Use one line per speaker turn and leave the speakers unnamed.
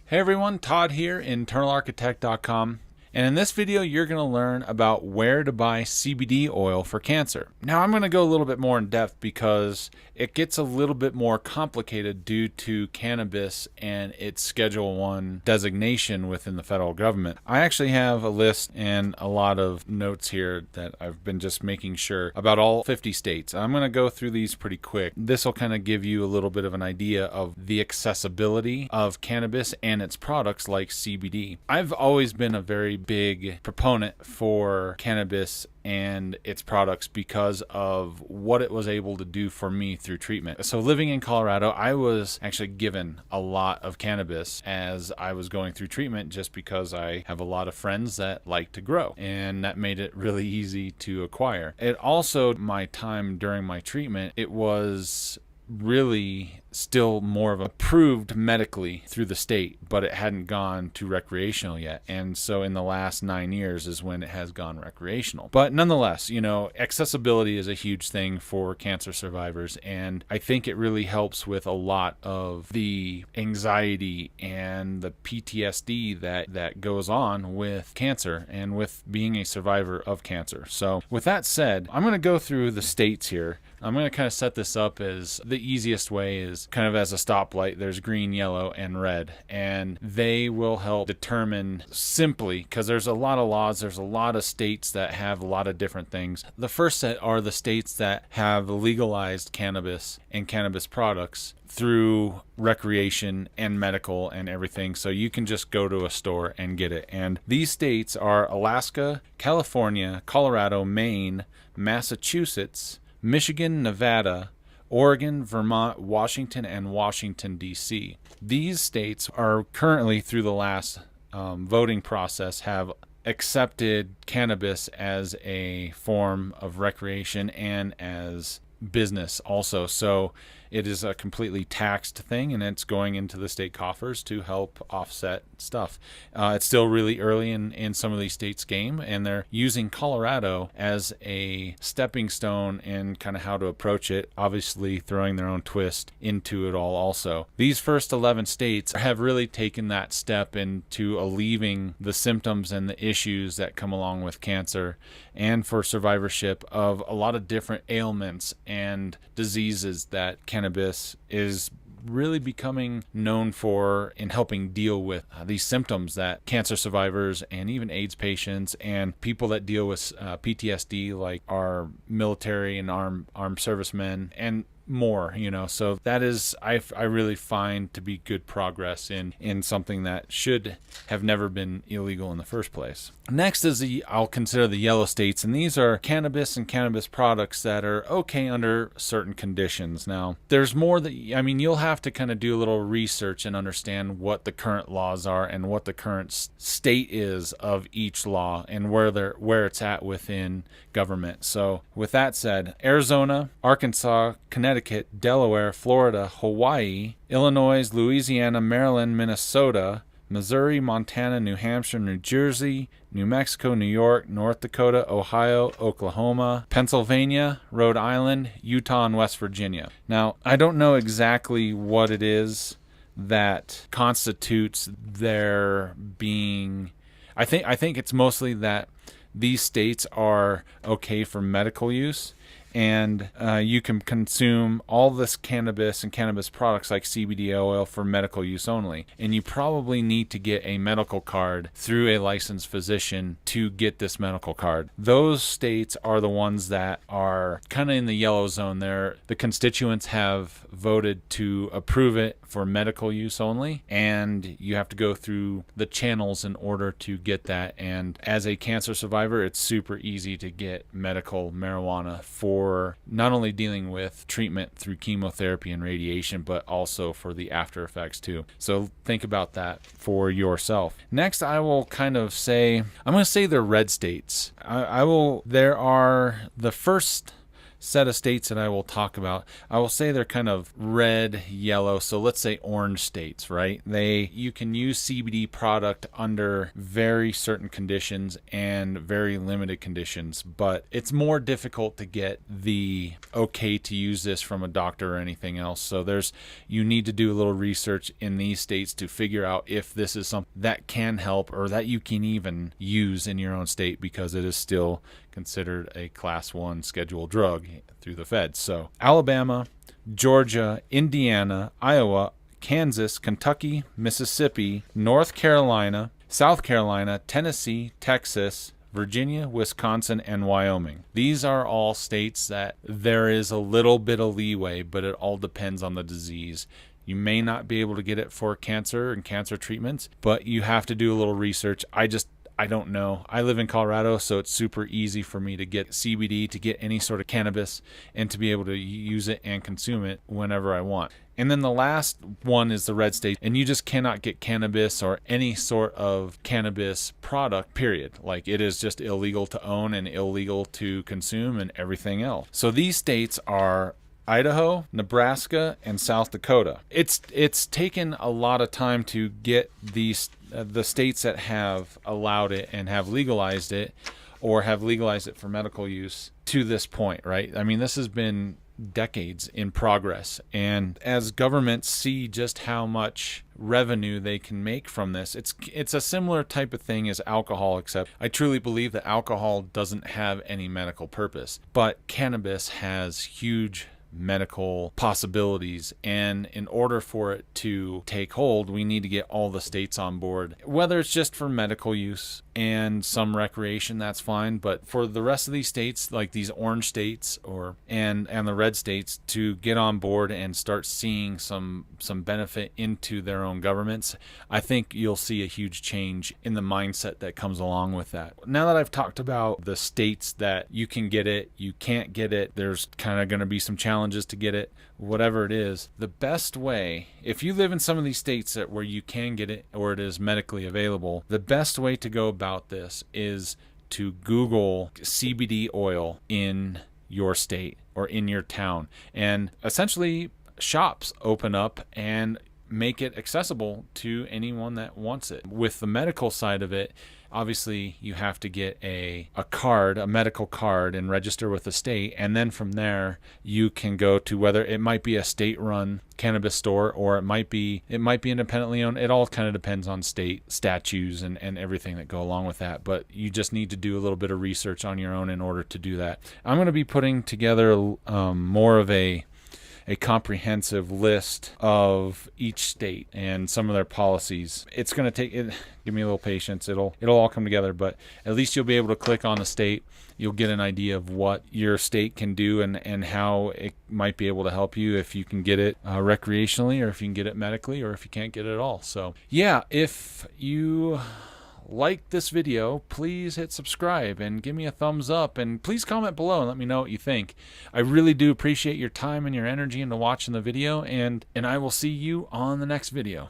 Hey everyone, Todd here, internalarchitect.com. And in this video, you're going to learn about where to buy CBD oil for cancer. Now, I'm going to go a little bit more in depth because it gets a little bit more complicated due to cannabis and its Schedule 1 designation within the federal government. I actually have a list and a lot of notes here that I've been just making sure about all 50 states. I'm going to go through these pretty quick. This will kind of give you a little bit of an idea of the accessibility of cannabis and its products like CBD. I've always been a very big proponent for cannabis and its products because of what it was able to do for me through treatment. So living in Colorado, I was actually given a lot of cannabis as I was going through treatment just because I have a lot of friends that like to grow, and that made it really easy to acquire. It also, my time during my treatment, it was really still more of approved medically through the state, but it hadn't gone to recreational yet. And so in the last 9 years is when it has gone recreational. But nonetheless, accessibility is a huge thing for cancer survivors. And I think it really helps with a lot of the anxiety and the PTSD that goes on with cancer and with being a survivor of cancer. So with that said, I'm going to go through the states here. I'm going to kind of set this up as the easiest way is kind of as a stoplight. There's green, yellow, and red, and they will help determine simply, because there's a lot of laws, there's a lot of states that have a lot of different things. The first set are the states that have legalized cannabis and cannabis products through recreation and medical and everything, so you can just go to a store and get it. And these states are Alaska, California, Colorado, Maine, Massachusetts, Michigan, Nevada, Oregon, Vermont, Washington, and Washington, D.C. These states are currently, through the last voting process, have accepted cannabis as a form of recreation and as business also. So it is a completely taxed thing, and it's going into the state coffers to help offset stuff. It's still really early in some of these states' game, and they're using Colorado as a stepping stone in kind of how to approach it, obviously throwing their own twist into it all also. These first 11 states have really taken that step into alleviating the symptoms and the issues that come along with cancer and for survivorship of a lot of different ailments and diseases that cannabis is really becoming known for in helping deal with these symptoms that cancer survivors and even AIDS patients and people that deal with PTSD, like our military and armed servicemen and more, so that is, I really find to be good progress in something that should have never been illegal in the first place. Next is I'll consider the yellow states, and these are cannabis and cannabis products that are okay under certain conditions. Now, there's more that, you'll have to kind of do a little research and understand what the current laws are and what the current state is of each law and where it's at within government. So with that said, Arizona, Arkansas, Connecticut, Delaware, Florida, Hawaii, Illinois, Louisiana, Maryland, Minnesota, Missouri, Montana, New Hampshire, New Jersey, New Mexico, New York, North Dakota, Ohio, Oklahoma, Pennsylvania, Rhode Island, Utah, and West Virginia. Now, I don't know exactly what it is that constitutes their being. I think it's mostly that these states are okay for medical use, and you can consume all this cannabis and cannabis products like CBD oil for medical use only. And you probably need to get a medical card through a licensed physician to get this medical card. Those states are the ones that are kind of in the yellow zone there. The constituents have voted to approve it for medical use only, and you have to go through the channels in order to get that. And as a cancer survivor, it's super easy to get medical marijuana for not only dealing with treatment through chemotherapy and radiation, but also for the after effects too. So think about that for yourself. Next, I will kind of say, I'm going to say the red states. There are the first set of states that I will talk about, I will say they're kind of red, yellow. So let's say orange states, right? You can use CBD product under very certain conditions and very limited conditions, but it's more difficult to get the okay to use this from a doctor or anything else. So you need to do a little research in these states to figure out if this is something that can help or that you can even use in your own state, because it is still considered a class 1 scheduled drug through the feds. So Alabama, Georgia, Indiana, Iowa, Kansas, Kentucky, Mississippi, North Carolina, South Carolina, Tennessee, Texas, Virginia, Wisconsin, and Wyoming. These are all states that there is a little bit of leeway, but it all depends on the disease. You may not be able to get it for cancer and cancer treatments, but you have to do a little research. I don't know. I live in Colorado, so it's super easy for me to get CBD, to get any sort of cannabis, and to be able to use it and consume it whenever I want. And then the last one is the red state, and you just cannot get cannabis or any sort of cannabis product, period. Like, it is just illegal to own and illegal to consume and everything else. So these states are Idaho, Nebraska, and South Dakota. It's taken a lot of time to get these the states that have allowed it and have legalized it, or have legalized it for medical use, to this point, right? I mean, this has been decades in progress, and as governments see just how much revenue they can make from this, it's a similar type of thing as alcohol, except I truly believe that alcohol doesn't have any medical purpose, but cannabis has huge medical possibilities, and in order for it to take hold, we need to get all the states on board, whether it's just for medical use and some recreation, that's fine, but for the rest of these states, like these orange states and the red states, to get on board and start seeing some benefit into their own governments, I think you'll see a huge change in the mindset that comes along with that. Now that I've talked about the states that you can get it, you can't get it, there's kind of going to be some challenges to get it, whatever it is, the best way, if you live in some of these states where you can get it or it is medically available, the best way to go about this is to Google CBD oil in your state or in your town, and essentially shops open up and make it accessible to anyone that wants it. With the medical side of it, obviously you have to get a medical card, and register with the state, and then from there you can go to, whether it might be a state-run cannabis store or it might be independently owned. It all kind of depends on state statutes and everything that go along with that, but you just need to do a little bit of research on your own in order to do that. I'm going to be putting together more of a comprehensive list of each state and some of their policies. It's going to take it. Give me a little patience. It'll all come together, but at least you'll be able to click on the state. You'll get an idea of what your state can do and how it might be able to help you, if you can get it recreationally, or if you can get it medically, or if you can't get it at all. So yeah, if you like this video, please hit subscribe and give me a thumbs up, and please comment below and let me know what you think. I really do appreciate your time and your energy into watching the video, and I will see you on the next video.